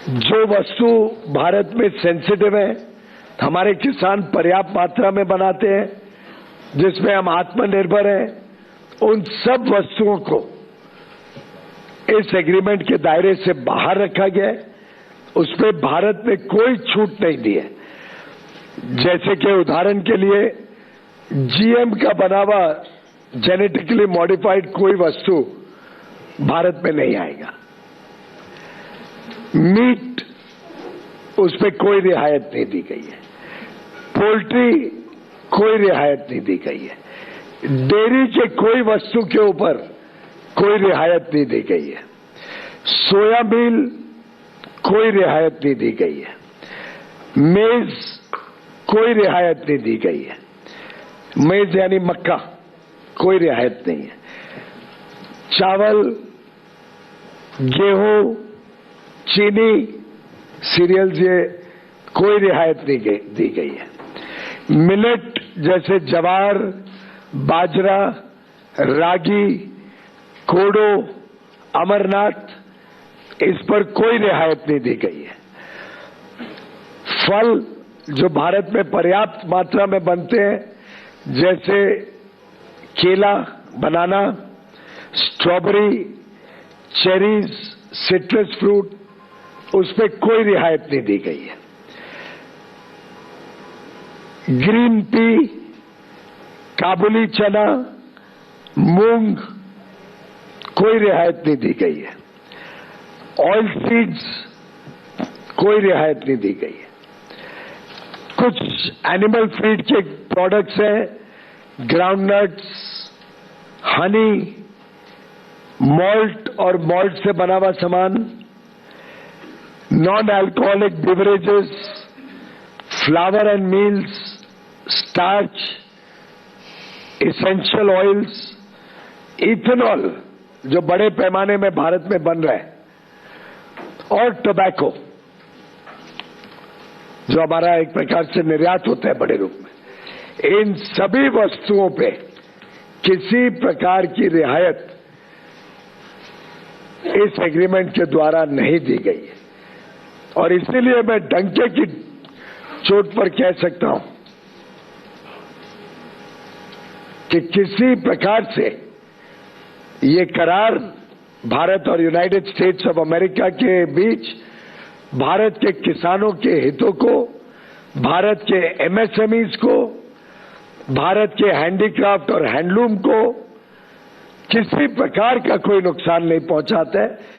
जो वस्तु भारत में सेंसिटिव है, हमारे किसान पर्याप्त मात्रा में बनाते हैं, जिसमें हम आत्मनिर्भर हैं, उन सब वस्तुओं को इस एग्रीमेंट के दायरे से बाहर रखा गया है। उसमें भारत ने कोई छूट नहीं दी है। जैसे कि उदाहरण के लिए जीएम का बना हुआ जेनेटिकली मॉडिफाइड कोई वस्तु भारत में नहीं आएगा। मीट, उस पर कोई रियायत नहीं दी गई है। पोल्ट्री, कोई रियायत नहीं दी गई है। डेयरी के कोई वस्तु के ऊपर कोई रियायत नहीं दी गई है। सोयाबीन, कोई रियायत नहीं दी गई है। मेज, कोई रियायत नहीं दी गई है। मेज यानी मक्का, कोई रियायत नहीं है। चावल, गेहूं, चीनी, सीरियल्स, ये कोई रियायत नहीं दी गई है। मिलेट जैसे ज्वार, बाजरा, रागी, कोडो, अमरनाथ, इस पर कोई रियायत नहीं दी गई है। फल जो भारत में पर्याप्त मात्रा में बनते हैं, जैसे केला, बनाना, स्ट्रॉबेरी, चेरीज, सिट्रस फ्रूट, उस पर कोई रियायत नहीं दी गई है। ग्रीन पी, काबुली चना, मूंग, कोई रियायत नहीं दी गई है। ऑयल सीड्स, कोई रियायत नहीं दी गई है। कुछ एनिमल फीड के प्रोडक्ट्स हैं, ग्राउंडनट्स, हनी, मॉल्ट और मॉल्ट से बना हुआ सामान, non alcoholic beverages, flower and meals, starch, essential oils, ethanol जो बड़े पैमाने में भारत में बन रहा है, और टोबैको जो हमारा एक प्रकार से निर्यात होता है बड़े रूप में। इन सभी वस्तुओं पे किसी प्रकार की रियायत इस एग्रीमेंट के द्वारा नहीं दी गई है। और इसीलिए मैं डंके की चोट पर कह सकता हूं कि किसी प्रकार से ये करार भारत और यूनाइटेड स्टेट्स ऑफ अमेरिका के बीच भारत के किसानों के हितों को, भारत के एमएसएमईज को, भारत के हैंडीक्राफ्ट और हैंडलूम को किसी प्रकार का कोई नुकसान नहीं पहुंचाता है।